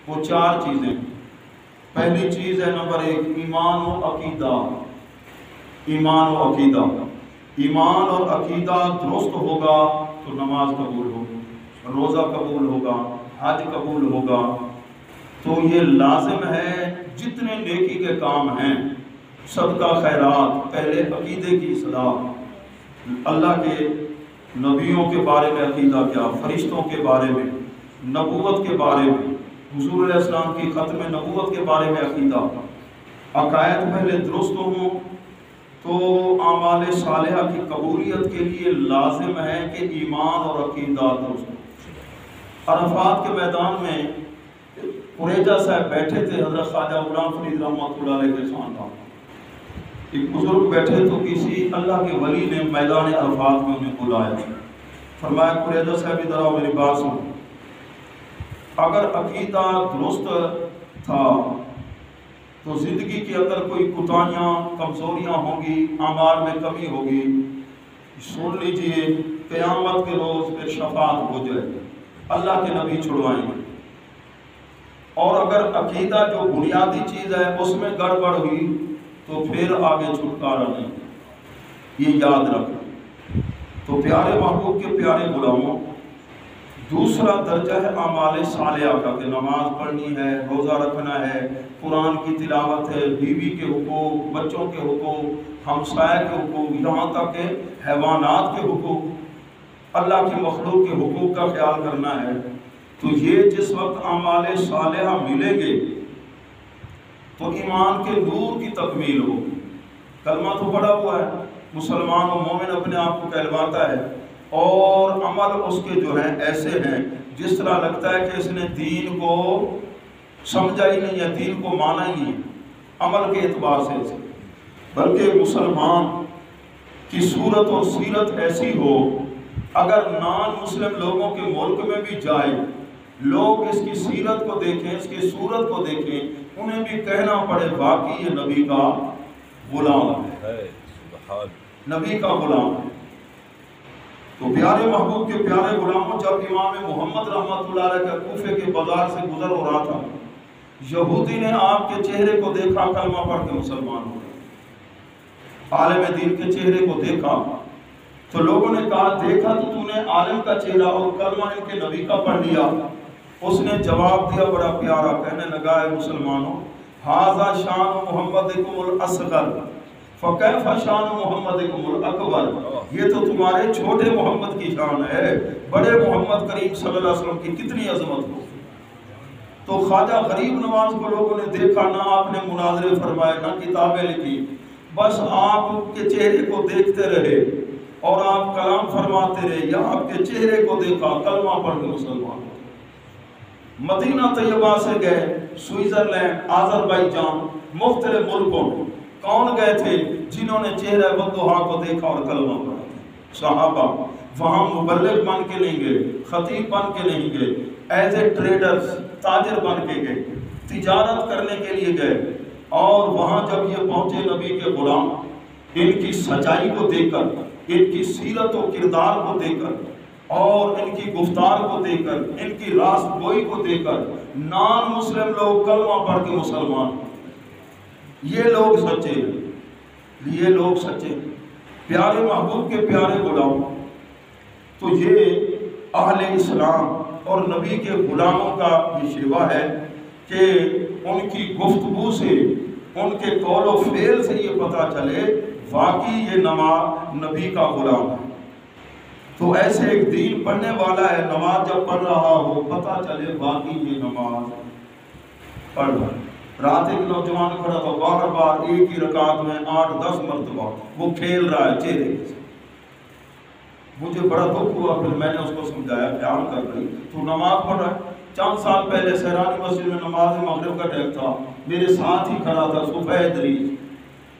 وہ چار چیزیں. پہلی چیز ہے نمبر 1 ایمان و عقیدہ. ایمان و عقیدہ. ایمان اور عقیدہ درست ہوگا تو نماز قبول ہوگی، روزہ قبول ہوگا، حج قبول ہوگا. تو یہ لازم ہے جتنے نیکی کے کام ہیں، صدقہ خیرات، پہلے عقیدے کی اصلاح، اللہ کے نبیوں کے بارے میں عقیدہ کیا، فرشتوں کے بارے میں، نبوت کے بارے میں، حضور علیہ السلام کی ختم نبوت کے بارے میں عقیدہ، عقائد پہلے درست ہوں تو اعمال صالحہ کی قبولیت کے لیے لازم ہے کہ ایمان اور عقیدہ درست ہو. عرفات کے میدان میں قریجہ صاحب بیٹھے تھے، حضرت خواجہ غلام فرید رحمۃ اللہ علیہ کے خاندان. ایک بزرگ بیٹھے تو کسی اللہ کے ولی نے میدان عرفات میں انہیں بلایا، فرمایا قریجہ صاحب ادھر آؤ، میری بات سنو. اگر عقیدہ درست تھا تو زندگی کے اندر کوئی کوتاہیاں کمزوریاں ہوں گی، اعمال میں کمی ہوگی، سن لیجئے قیامت کے روز پھر شفاعت ہو جائے گی، اللہ کے نبی چھڑوائیں گے. اور اگر عقیدہ جو بنیادی چیز ہے اس میں گڑبڑ ہوئی تو پھر آگے چھٹکارا نہیں. یہ یاد رکھیں. تو پیارے محبوب کے پیارے غلاموں، دوسرا درجہ ہے اعمال صالحہ کا، کہ نماز پڑھنی ہے، روزہ رکھنا ہے، قرآن کی تلاوت ہے، بیوی کے حقوق، بچوں کے حقوق، ہمسائے کے حقوق، یہاں تک کہ حیوانات کے حقوق، اللہ کی مخلوق کے حقوق کا خیال کرنا ہے. تو یہ جس وقت اعمال صالحہ ملیں گے تو ایمان کے نور کی تکمیل ہوگی. کلمہ تو پڑھا ہوا ہے، مسلمان و مومن اپنے آپ کو کہلواتا ہے، اور عمل اس کے جو ہیں ایسے ہیں جس طرح لگتا ہے کہ اس نے دین کو سمجھا ہی نہیں ہے، دین کو مانا ہی نہیں عمل کے اعتبار سے. بلکہ مسلمان کی صورت اور سیرت ایسی ہو، اگر نان مسلم لوگوں کے ملک میں بھی جائے، لوگ اس کی سیرت کو دیکھیں، اس کی صورت کو دیکھیں، انہیں بھی کہنا پڑے واقعی یہ نبی کا غلام ہے، نبی کا غلام ہے. تو پیارے محبوب کے پیارے غلاموں، جب امام محمد رحمۃ اللہ علیہ کا کوفے کے بازار سے گزر ہو رہا تھا، یہودی نے آپ کے چہرے کو دیکھا، کلمہ پڑھ کے مسلمان ہو گئے. عالم دین کے چہرے کو دیکھا تو لوگوں نے کہا، دیکھا تو نے عالم کا چہرہ اور کلمہ ان کے نبی کا پڑھ لیا. اس نے جواب دیا بڑا پیارا، کہنے لگا، اے مسلمانوں، ھذا شان محمدکم الاصغر فکیف شان محمدکم الاکبر. یہ تو تمہارے چھوٹے محمد کی شان ہے، بڑے محمد کریم صلی اللہ علیہ وسلم کی کتنی عظمت ہو. تو خواجہ غریب نواز کو لوگوں نے دیکھا، نہ آپ نے مناظرے فرمائے، نہ کتابیں لکھی، بس آپ کے چہرے کو دیکھتے رہے اور آپ کلام فرماتے رہے. یا آپ کے چہرے کو دیکھا، کلمہ پڑھ کے مسلمان. مدینہ طیبہ سے گئے، سوئٹزرلینڈ، آذربائیجان، مختلف ملکوں میں کون گئے تھے جنہوں نے چہرہ وضحا کو دیکھا اور کلمہ پڑھا؟ صحابہ. وہاں مبلغ بن کے نہیں گئے، خطیب بن کے نہیں گئے، ایز اے ٹریڈرز، تاجر بن کے گئے، تجارت کرنے کے لیے گئے. اور وہاں جب یہ پہنچے نبی کے غلام، ان کی سچائی کو دیکھ کر، ان کی سیرت و کردار کو دیکھ کر، اور ان کی گفتار کو دیکھ کر، ان کی راست گوئی کو دیکھ کر، نان مسلم لوگ کلمہ پڑھ کے مسلمان. یہ لوگ سچے ہیں، یہ لوگ سچے. پیارے محبوب کے پیارے غلام، تو یہ اہل اسلام اور نبی کے غلاموں کا یہ شیوا ہے کہ ان کی گفتگو سے، ان کے قول و فعل سے یہ پتہ چلے واقعی یہ نبی کا غلام ہے. تو ایسے ایک دین پڑھنے والا ہے، نماز جب پڑھ رہا ہو پتہ چلے واقعی یہ نماز پڑھ رہا ہے. رات ایک نوجوان کھڑا تھا، بار بار ایک ہی رکعت میں 8-10 مرتبہ وہ کھیل رہا ہے چہرے سے. مجھے بڑا دکھ ہوا، پھر میں نے اس کو سمجھایا، خیال کر رہی تو نماز پڑھ رہا ہے. چند سال پہلے سہرانی مسجد میں نماز مغرب کا ٹائم تھا، میرے ساتھ ہی کھڑا تھا سفید ریش.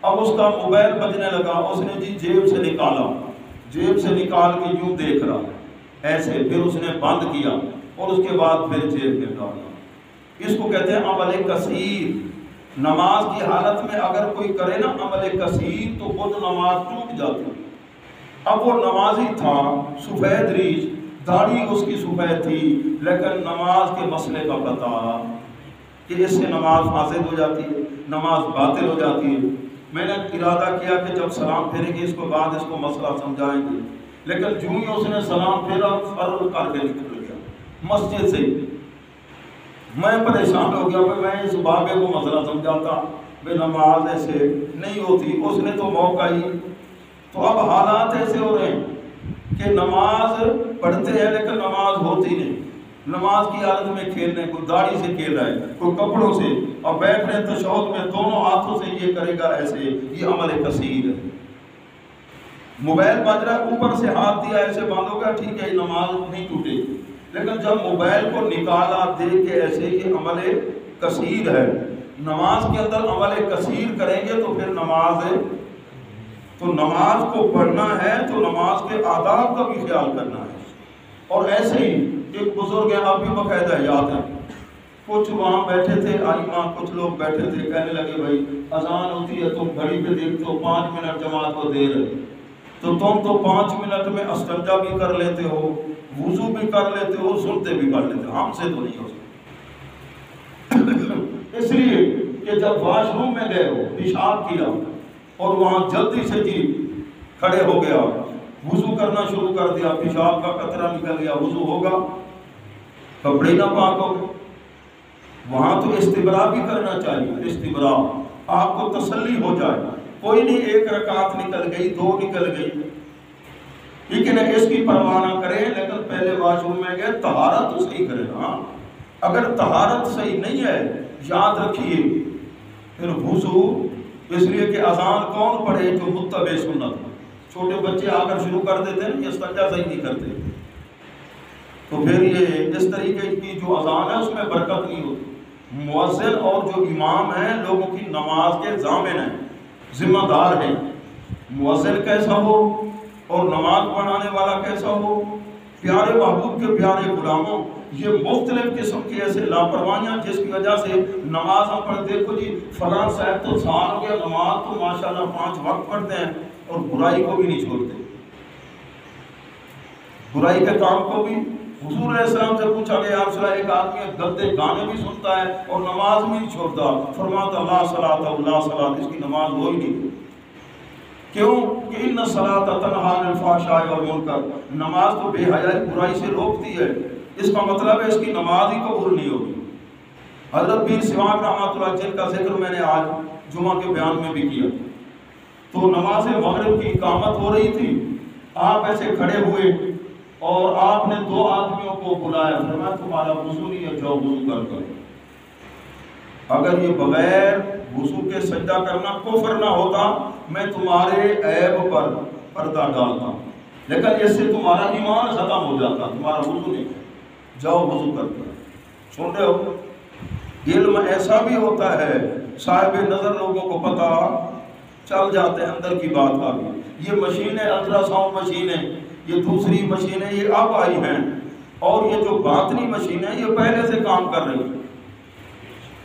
اب اس کا موبائل بجنے لگا، اس نے جیب سے نکالا، جیب سے نکال کے یوں دیکھ رہا ایسے، پھر اس نے بند کیا اور اس کے بعد پھر جیب میں ڈالا. اس کو کہتے ہیں عمل کثیر. نماز کی حالت میں اگر کوئی کرے نا عمل کثیر تو خود نماز ٹوٹ جاتی. اب وہ نمازی تھا، سفید ریش، داڑھی اس کی سفید تھی، لیکن نماز کے مسئلے کا پتہ کہ اس سے نماز فاسد ہو جاتی ہے، نماز باطل ہو جاتی ہے۔ میں نے ارادہ کیا کہ جب سلام پھیریں گے اس کے بعد اس کو مسئلہ سمجھائیں گے، لیکن جو ہی اس نے سلام پھیرا فرض کر کے نکل گیا مسجد سے۔ میں پریشان ہو گیا کہ میں اس بابے کو مسئلہ سمجھاتا، بے نماز ایسے نہیں ہوتی، اس نے تو موقع ہی۔ تو اب حالات ایسے ہو رہے ہیں کہ نماز پڑھتے ہیں لیکن نماز ہوتی نہیں، نماز کی حالت میں کھیل رہے ہیں، کوئی داڑھی سے کھیل رہا ہے، کوئی کپڑوں سے، اور بیٹھ رہے ہیں تشہد میں دونوں ہاتھوں سے یہ کرے گا ایسے، یہ عمل کثیر ہے۔ موبائل بج رہا ہے، اوپر سے ہاتھ دیا ایسے بند ہوگا، ٹھیک ہے یہ نماز نہیں ٹوٹے گی، لیکن جب موبائل کو نکالا دیکھ کے ایسے، یہ عمل کثیر ہے۔ نماز کے اندر عمل کثیر کریں گے تو پھر نماز کو پڑھنا ہے تو نماز کے آداب کا بھی خیال کرنا ہے۔ اور ایسے ہی ایک بزرگ ہیں، آپ بھی باقاعدہ یاد ہیں، کچھ وہاں بیٹھے تھے آئمہ، کچھ لوگ بیٹھے تھے، کہنے لگے بھائی اذان ہوتی ہے تم گھڑی پہ دیکھتے ہو 5 منٹ جماعت کو دیر ہے، تو تم تو 5 منٹ میں استنجا بھی کر لیتے ہو، وضو بھی کر لیتے ہو، سنتے بھی کر لیتے ہو، ہم سے تو نہیں ہو سکتا۔ اس لیے کہ جب واش روم میں گئے ہو، پیشاب کیا اور وہاں جلدی سے جی کھڑے ہو گیا، وضو کرنا شروع کر دیا، پیشاب کا قطرہ نکل گیا، وضو ہوگا؟ کپڑے نہ پاک ہو، وہاں تو استبراء بھی کرنا چاہیے۔ استبراء آپ کو تسلی ہو جائے، کوئی نہیں 1 رکعت نکل گئی، 2 نکل گئی، لیکن اس کی پرواہ نہ کریں، لیکن پہلے واش روم میں گئے طہارت تو صحیح کریں نا۔ اگر طہارت صحیح نہیں ہے، یاد رکھیے پھر وضو، اس لیے کہ اذان کون پڑھے؟ جو متبع سنت۔ چھوٹے بچے آ کر شروع کر دیتے ہیں، یہ استنجا صحیح نہیں کرتے، تو پھر یہ اس طریقے کی جو اذان ہے اس میں برکت نہیں ہوتی۔ مؤذن اور جو امام ہیں لوگوں کی نماز کے ضامن ہیں، ذمہ دار ہیں۔ مؤذن کیسا ہو اور نماز پڑھانے والا کیسا ہو؟ پیارے محبوب کے پیارے غلاموں، یہ مختلف قسم کی ایسے لاپرواہیاں جس کی وجہ سے نماز ہم پڑھ، دیکھو جی فلاں صاحب تو سال ہو گیا نماز تو ماشاءاللہ 5 وقت پڑھتے ہیں اور برائی کو بھی نہیں چھوڑتے، برائی کے کام کو بھی۔ حضور علیہ السلام سے پوچھا گیا یا رسول اللہ، ایک آدمی گندے گانے بھی سنتا ہے اور نماز بھی نہیں چھوڑتا، فرماتا لا صلاۃ لا صلاۃ، اس کی نماز ہو ہی نہیں۔ کیوں کہ ان الصلاۃ تنہی عن الفحشاء والمنکر، نماز تو بے حیائی برائی سے روکتی ہے، اس کا مطلب ہے اس کی نماز ہی قبول نہیں ہوگی۔ حضرت پیر سواگ رحمۃ اللہ جن کا ذکر میں نے آج جمعہ کے بیان میں بھی کیا، تو نماز مغرب کی اقامت ہو رہی تھی، آپ ایسے کھڑے ہوئے اور آپ نے 2 آدمیوں کو بلایا، فرمایا تمہارا وضو نہیں ہے، جاؤ وضو کر کر۔ اگر یہ بغیر وضو کے سجدہ کرنا کفر نہ ہوتا، میں تمہارے عیب پر پردہ ڈالتا ہوں، لیکن اس سے تمہارا ایمان ختم ہو جاتا، تمہارا وضو نہیں، جاؤ وضو کر کر۔ سن رہے ہو؟ علم ایسا بھی ہوتا ہے، صاحب نظر لوگوں کو پتہ چل جاتے ہیں اندر کی بات آ گئی۔ یہ مشینیں، الٹرا ساؤنڈ مشینیں، یہ دوسری مشینیں یہ اب آئی ہیں، اور یہ جو باطنی مشینیں یہ پہلے سے کام کر رہی ہیں۔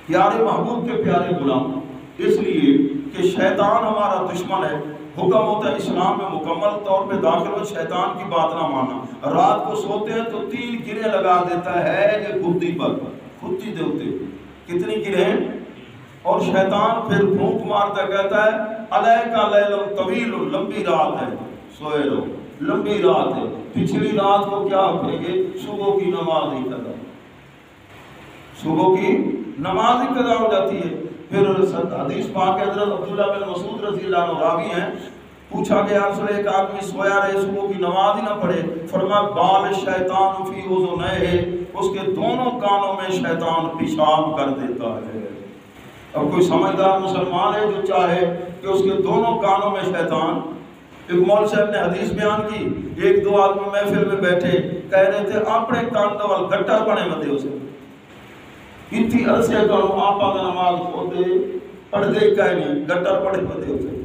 پیارے محبوب کے پیارے غلام، اس لیے کہ شیطان ہمارا دشمن ہے، حکم ہوتا ہے اسلام میں مکمل طور پہ داخل ہو، شیطان کی بات نہ مانا۔ رات کو سوتے ہیں تو 3 گریں لگا دیتا ہے کہ کھدی پر، کھدی دے ہوتے کتنی گریں، اور شیطان پھر بھونک مارتا کہتا ہے علیک لیل طویل، لمبی رات ہے، سوئے رہو، لمبی رات ہے۔ پچھلی رات کو کیا کریں گے؟ صبح کی نماز ہی قضا، صبح کی نماز ہی قضا ہو جاتی ہے۔ پھر حدیث پاک حضرت عبداللہ بن مسعود رضی اللہ عنہ راوی ہیں، پوچھا گیا رسول، ایک آدمی سویا رہے صبح کی نماز ہی نہ پڑھے، فرمایا بال شیطان فی اذنیہ، اس کے دونوں کانوں میں شیطان پیشاب کر دیتا ہے۔ اب کوئی سمجھدار مسلمان ہے جو چاہے کہ اس کے دونوں کانوں میں شیطان۔ ایک مول صاحب نے حدیث بیان کی، 1-2 آدمی محفل میں بیٹھے کہہ رہے تھے اپنے کان دوال گٹر پڑے مدے اسے، اتنی عرصے کرو آپ آگا نماز ہوتے پڑھ دے کہہ نہیں، گٹر پڑے مدے اسے۔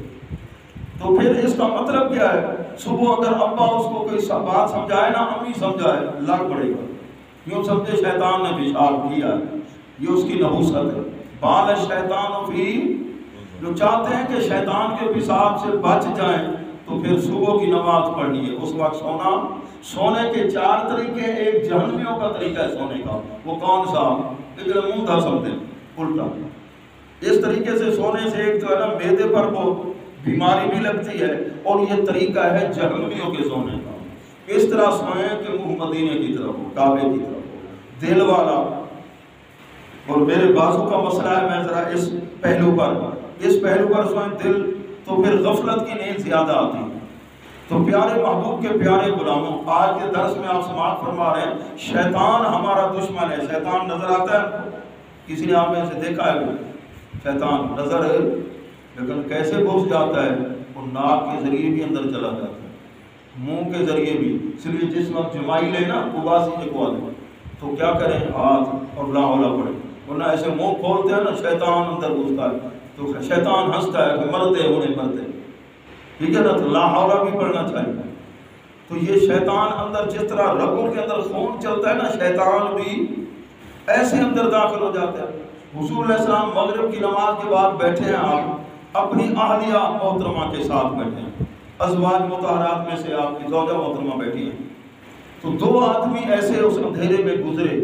تو پھر اس کا مطلب کیا ہے؟ صبح اگر ابا اس کو کوئی بات سمجھائے نا، امی سمجھائے، لڑ پڑے گا، یوں سمجھے شیطان نے پیشاب کیا، یہ اس کی نحوست ہے۔ بال شیطان فی، جو چاہتے ہیں کہ شیطان کے پیشاب سے بچ جائیں تو پھر صبح کی نماز پڑھنی ہے، اس وقت سونا۔ سونے کے 4 طریقے، ایک جہنمیوں کا طریقہ ہے سونے کا، وہ کون سا؟ ایک منہ دھا سکتے ہیں، الٹا۔ اس طریقے سے سونے سے ایک جو ہے نا معدے پر وہ بیماری بھی لگتی ہے، اور یہ طریقہ ہے جہنمیوں کے سونے کا۔ اس طرح سوئیں کہ منہ مدینے کی طرف ہو، کعبے کی طرف ہو، دل والا۔ اور میرے بازو کا مسئلہ ہے، میں ذرا اس پہلو پر سوئیں دل، تو پھر غفلت کی نیند زیادہ آتی ہے۔ تو پیارے محبوب کے پیارے غلاموں، آج کے درس میں آپ سماعت فرما رہے ہیں، شیطان ہمارا دشمن ہے۔ شیطان نظر آتا ہے؟ کسی نے آپ میں سے دیکھا ہے؟ شیطان نظر ہے، لیکن کیسے گھس جاتا ہے؟ وہ ناک کے ذریعے بھی اندر چلا جاتا ہے، منہ کے ذریعے بھی۔ اس لیے جس وقت جمائی لے نا اباسی جکوا دیں تو کیا کریں؟ ہاتھ اور لا حول پڑھیں، ورنہ ایسے منہ کھولتے ہیں نا شیطان اندر گھستا ہے، تو شیطان ہنستا ہے کہ مرتے ہونے مرتے، ٹھیک ہے نا؟ تو لا حول بھی پڑھنا چاہیے۔ تو یہ شیطان اندر جس طرح رگوں کے اندر خون چلتا ہے نا، شیطان بھی ایسے اندر داخل ہو جاتا ہے۔ حضور علیہ السلام مغرب کی نماز کے بعد بیٹھے ہیں، آپ اپنی اہلیہ محترمہ کے ساتھ بیٹھے ہیں، ازواج مطہرات میں سے آپ کی زوجہ محترمہ بیٹھی ہیں، تو دو آدمی ایسے اس اندھیرے میں گزرے،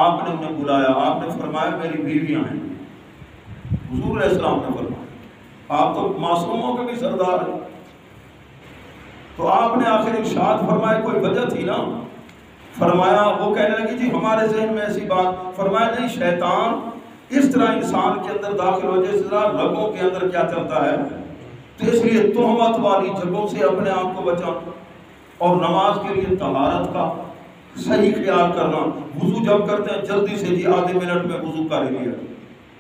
آپ نے انہیں بلایا، آپ نے فرمایا میری بیویاں ہیں۔ حضور علیہ السلام نے فرمایا، آپ تو معصوموں کے بھی سردار ہیں، تو آپ نے آخر ارشاد فرمایا کوئی وجہ تھی نا؟ فرمایا، وہ کہنے لگی جی ہمارے ذہن میں ایسی بات۔ فرمایا نہیں، شیطان اس طرح انسان کے اندر داخل ہو جائے، اس طرح رگوں کے اندر کیا چلتا ہے، تو اس لیے تہمت والی جگہوں سے اپنے آپ کو بچانا، اور نماز کے لیے طہارت کا صحیح خیال کرنا۔ وضو جب کرتے ہیں جلدی سے جی آدھے منٹ میں وضو کر لیا۔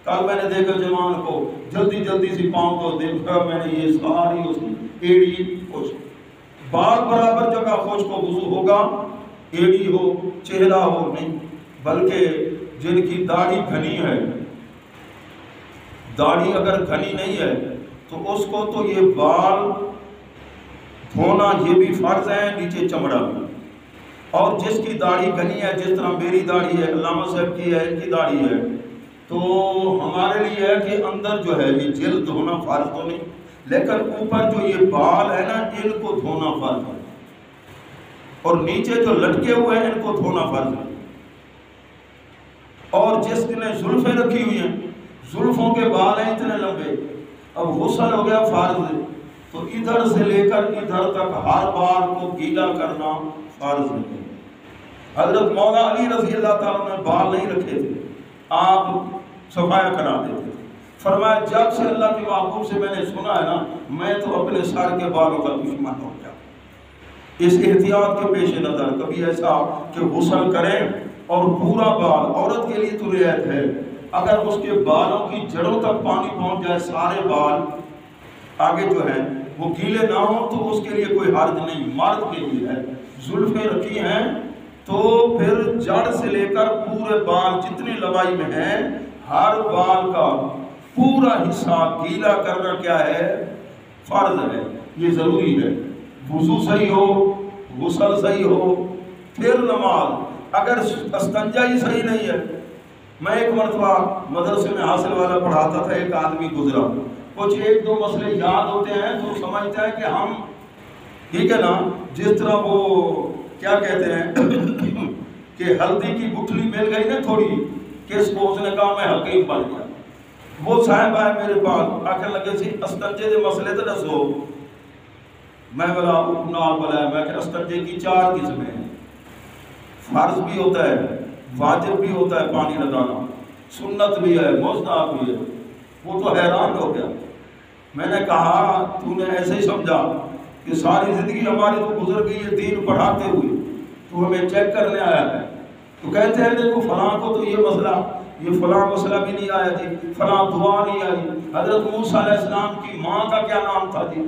کل میں نے دیکھا جوان کو جلدی سے پاؤں کو دیکھا، میں نے یہ ساری اس کی ایڑی خشک، بال برابر جگہ خشک کو وضو ہوگا، ایڑی ہو چہرہ ہو نہیں، بلکہ جن کی داڑھی گھنی ہے، داڑھی اگر گھنی نہیں ہے تو اس کو تو یہ بال دھونا یہ بھی فرض ہے، نیچے چمڑا بھی۔ اور جس کی داڑھی گھنی ہے، جس طرح میری داڑھی ہے، علامہ صاحب کی ہے، ان کی داڑھی ہے، تو ہمارے لیے ہے کہ اندر جو ہے یہ جلد دھونا فرض تو نہیں، لیکن اوپر جو یہ بال ہے نا ان کو دھونا فرض ہے، اور نیچے جو لٹکے ہوئے ہیں ان کو دھونا فرض ہے۔ اور جس نے زلفیں رکھی ہوئی ہیں، زلفوں کے بال ہیں اتنے لمبے، اب غسل ہو گیا فرض، تو ادھر سے لے کر ادھر تک ہر بال کو گیلا کرنا فرض ہے۔ حضرت مولا علی رضی اللہ تعالیٰ نے بال نہیں رکھے تھے، آپ صفایا کرا دیتے تھے۔ فرمایا جب سے اللہ کے محبوب سے میں نے سنا ہے نا، میں تو اپنے سر کے بالوں کا دشمن ہو گیا۔ اس احتیاط کے پیش نظر کبھی ایسا کہ غسل کریں اور پورا بال، عورت کے لیے تو رعایت ہے، اگر اس کے بالوں کی جڑوں تک پانی پہنچ جائے، سارے بال آگے جو ہے وہ گیلے نہ ہوں تو اس کے لیے کوئی حرج نہیں، مرد کے لیے ہے۔ زلفیں رکھی ہیں تو پھر جڑ سے لے کر پورے بال جتنی لمبائی میں ہیں، ہر بال کا پورا حصہ گیلا کرنا کیا ہے؟ فرض ہے، یہ ضروری ہے۔ وضو صحیح ہو، غسل صحیح ہو، پھر نماز۔ اگر استنجا ہی صحیح نہیں ہے، میں ایک مرتبہ مدرسے میں حاصل والا پڑھاتا تھا، ایک آدمی گزرا، کچھ ایک دو مسئلے یاد ہوتے ہیں تو سمجھتا ہے کہ ہم، ٹھیک ہے نا، جس طرح وہ کیا کہتے ہیں کہ ہلدی کی گٹھلی مل گئی نا تھوڑی، کس کو اس نے کہا میں حکیم بن گیا۔ وہ صاحب آئے میرے پاس، آخر لگے سی استنجے دے مسئلے تو دسو۔ میں بلا نال بلایا، میں کہ استنجے کی 4 قسمیں ہیں، فرض بھی ہوتا ہے، واجب بھی ہوتا ہے پانی لگانا، سنت بھی ہے، مستحب بھی ہے۔ وہ تو حیران ہو گیا۔ میں نے کہا تو نے ایسے ہی سمجھا کہ ساری زندگی ہماری تو گزر گئی ہے دین پڑھاتے ہوئے، تو ہمیں چیک کرنے آیا ہے؟ تو کہتے ہیں دیکھو فلاں کو تو یہ مسئلہ، یہ فلاں مسئلہ بھی نہیں آیا جی، فلاں دعا نہیں آئی، حضرت موسیٰ علیہ السلام کی ماں کا کیا نام تھا جی،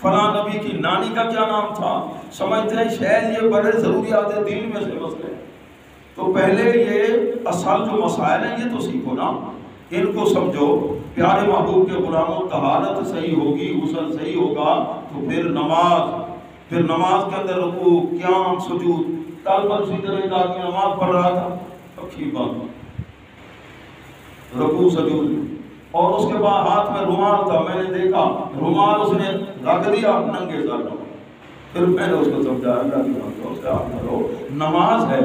فلاں نبی کی نانی کا کیا نام تھا۔ سمجھتے ہیں شاید یہ بڑے ضروریات دین میں سے مسئلے ہیں۔ تو پہلے یہ اصل جو مسائل ہیں یہ تو سیکھو نا، ان کو سمجھو۔ پیارے محبوب کے غلاموں، طہارت صحیح ہوگی، غسل صحیح ہوگا تو پھر نماز کے اندر رکوع، قیام، سجود۔ کل پرسوں طرح ایک آدمی نماز پڑھ رہا تھا، اچھی بات، رکوع سجود، اور اس کے بعد ہاتھ میں رومال تھا، میں نے دیکھا رومال اس نے رکھ دیا ننگے سر پر۔ پھر میں نے اس کو سمجھایا، اس کا ہاتھ کرو، نماز ہے،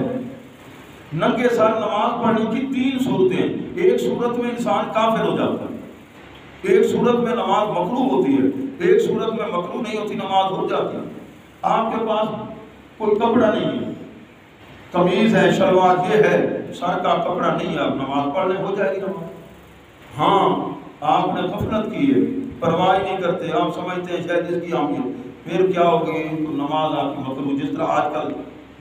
ننگے سر نماز پڑھنے کی 3 صورتیں، ایک صورت میں انسان کافر ہو جاتا ہے، ایک صورت میں نماز مکروہ ہوتی ہے، ایک صورت میں مکروہ نہیں ہوتی، نماز ہو جاتی ہے۔ آپ کے پاس کوئی کپڑا نہیں ہے، قمیض ہے، شلوار یہ ہے، سر کا کپڑا نہیں ہے، اب نماز پڑھنے ہو جائے گی نماز۔ ہاں آپ نے غفلت کی ہے، پرواہ نہیں کرتے، آپ سمجھتے ہیں شاید اس کی اہمیت، پھر کیا ہوگی؟ تو نماز آپ کی مکروہ، جس طرح آج کل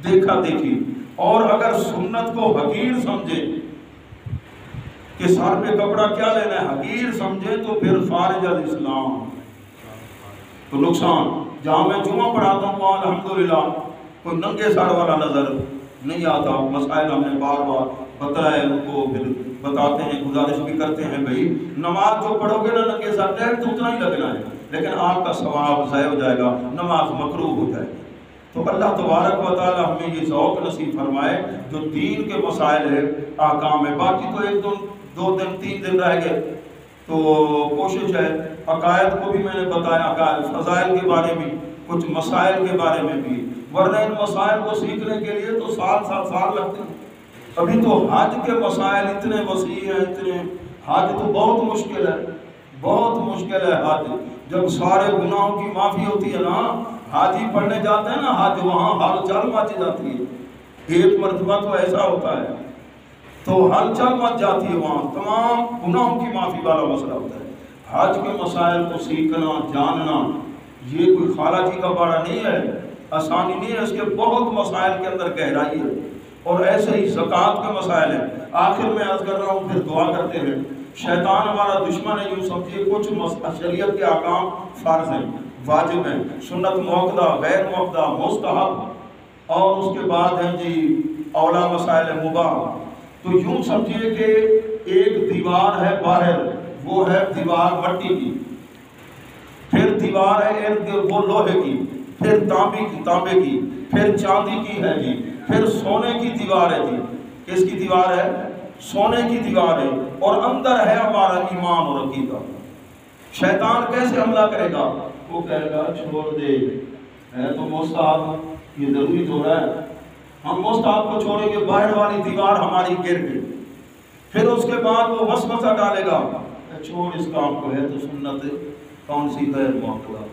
دیکھا دیکھی، اور اگر سنت کو حقیر سمجھے کہ سر پہ کپڑا کیا لینا ہے، حقیر سمجھے تو پھر خارج الاسلام، تو نقصان۔ جہاں میں جمعہ پڑھاتا ہوں وہاں الحمدللہ کوئی ننگے سر والا نظر نہیں آتا، مسائل ہم نے بار بار بتائے، ان کو پھر بتاتے ہیں، گزارش بھی کرتے ہیں، بھائی نماز جو پڑھو گے نا ننگے سر، ٹائم تو اتنا ہی لگنا ہے، لیکن آپ کا ثواب ضائع ہو جائے گا، نماز مکروہ ہو جائے گی۔ تو اللہ تبارک و تعالی ہمیں یہ ذوق نصیب فرمائے جو دین کے مسائل ہے، احکام ہے، باقی تو 1 2 دن 3 دن رہ گئے، تو کوشش ہے عقائد کو بھی میں نے بتایا، عقائد فضائل کے بارے میں، کچھ مسائل کے بارے میں بھی، ورنہ ان مسائل کو سیکھنے کے لیے تو 7 لگتے ہیں۔ ابھی تو حج کے مسائل اتنے وسیع ہیں، اتنے، حج تو بہت مشکل ہے، بہت مشکل ہے حج۔ جب سارے گناہوں کی معافی ہوتی ہے نا، حاجی پڑھنے جاتے ہیں نا حج، وہاں ہلچل مچ جاتی ہے، ایک مرتبہ تو ایسا ہوتا ہے، تو ہلچل مچ جاتی ہے وہاں، تمام گناہوں کی معافی والا مسئلہ ہوتا ہے۔ حج کے مسائل کو سیکھنا، جاننا، یہ کوئی خالہ جی کا بارہ نہیں ہے، آسانی نہیں ہے، اس کے بہت مسائل کے اندر گہرائی ہے، اور ایسے ہی زکوٰۃ کے مسائل ہیں۔ آخر میں عرض کر رہا ہوں، پھر دعا کرتے ہیں۔ شیطان ہمارا دشمن ہے، یوں سمجھیے کچھ شریعت کے احکام فرض ہیں، واجب ہیں، سنت موقدہ، غیر موقدہ، مستحب، اور اس کے بعد ہیں جی اولا مسائل مباح۔ تو یوں سمجھیے کہ ایک دیوار ہے باہر، وہ ہے دیوار مٹی کی، پھر دیوار ہے ارد گرد وہ لوہے کی، پھر تانبے کی، پھر چاندی کی ہے جی، پھر سونے کی دیوار ہے جی۔ کس کی دیوار ہے؟ سونے کی دیوار ہے، اور اندر ہے ہمارا ایمان اور عقیدہ۔ شیطان کیسے حملہ کرے گا؟ وہ کہے گا چھوڑ دے، ہے تو مستحب، یہ ضروری تو ہے، ہم مستحب کو چھوڑیں گے، باہر والی دیوار ہماری گر گئی۔ پھر اس کے بعد وہ وسوسہ ڈالے گا، چھوڑ اس کام کو، ہے تو سنت کون سی؟ غیر موقدہ،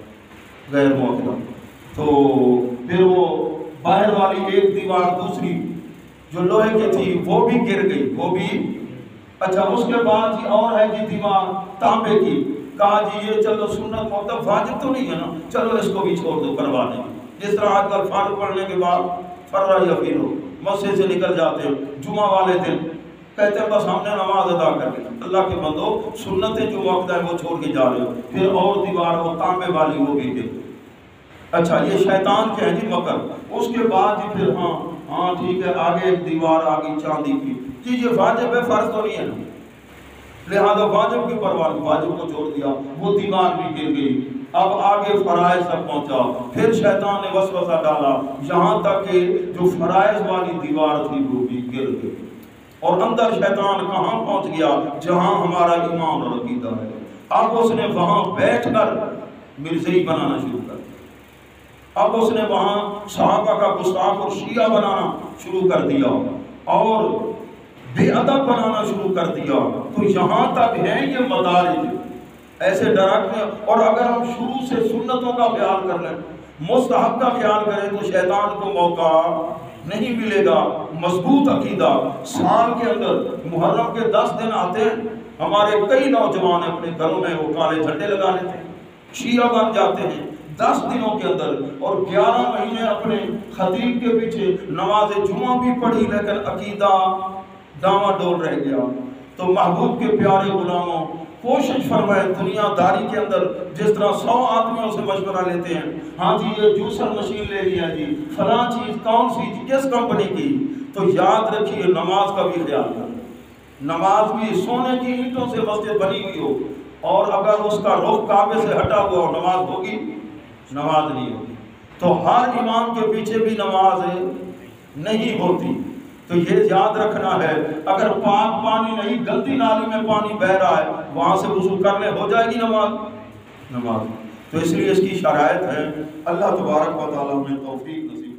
غیر موقدہ۔ تو پھر وہ باہر والی ایک دیوار دوسری جو لوہے کی تھی وہ بھی گر گئی، وہ بھی، اچھا اس کے بعد جی اور ہے جی دیوار تانبے کی، کہا جی یہ چلو سنت موقدہ واجب تو نہیں ہے نا، چلو اس کو بھی چھوڑ دو، پرواہ نہیں۔ جس طرح آج کل فرض پڑھنے کے بعد فرہ یا پھرو مسجد سے نکل جاتے ہیں، جمعہ والے دن کہتے ہیں بس ہم نے نماز ادا کر لی۔ اللہ کے بندو، سنتیں جو وقت ہے وہ چھوڑ کے جا رہے ہو، پھر اور دیوار وہ تانبے والی وہ بھی گر۔ اچھا یہ شیطان کے ہیں جی مکر۔ اس کے بعد جی پھر ہاں ٹھیک ہے، آگے ایک دیوار آگئی چاندی کی، جی یہ واجب ہے، فرض تو نہیں ہے نا، لہذا واجب کی پرواہ، واجب کو چھوڑ دیا، وہ دیوار بھی گر گئی۔ اب آگے فرائض تک پہنچا، پھر شیطان نے وسوسہ ڈالا، یہاں تک کہ جو فرائض والی دیوار تھی وہ بھی گر گئی، اور اندر شیطان کہاں پہنچ گیا؟ جہاں ہمارا ایمان اور عقیدہ ہے۔ اب اس نے وہاں بیٹھ کر مرزائی بنانا شروع کر دیا، اب اس نے وہاں صحابہ کا گستاخ اور شیعہ بنانا شروع کر دیا، اور بے ادب بنانا شروع کر دیا۔ تو یہاں تک ہیں یہ مدارج ایسے ڈائریکٹ میں، اور اگر ہم شروع سے سنتوں کا خیال کر لیں، مستحب کا خیال کریں، تو شیطان کو موقع نہیں ملے گا۔ مضبوط عقیدہ، سال کے اندر محرم کے 10 دن آتے ہیں، ہمارے کئی نوجوان اپنے گھروں میں وہ کالے جھنڈے لگا لیتے ہیں، شیعہ بن جاتے ہیں 10 دنوں کے اندر، اور 11 مہینے اپنے خطیب کے پیچھے نماز جمعہ بھی پڑھی لیکن عقیدہ ڈاواں ڈول رہ گیا۔ تو محبوب کے پیارے غلاموں، کوشش فرمائے دنیا داری کے اندر، جس طرح 100 آدمیوں سے مشورہ لیتے ہیں، ہاں جی یہ جوسر مشین لے لیا جی، فلاں چیز کون سی جی، کس کمپنی کی، تو یاد رکھیے نماز کا بھی خیال کریں۔ نماز بھی سونے کی اینٹوں سے مسجد بنی ہوئی ہو، اور اگر اس کا رخ کعبے سے ہٹا ہوا ہو، نماز ہوگی؟ نماز نہیں ہوگی۔ تو ہر امام کے پیچھے بھی نماز نہیں ہوتی۔ تو یہ یاد رکھنا ہے، اگر پاک پانی نہیں، گندی نالی میں پانی بہ رہا ہے، وہاں سے وضو کرنے ہو جائے گی نماز؟ تو اس لیے اس کی شرائط ہے۔ اللہ تبارک و تعالیٰ ہمیں توفیق نصیب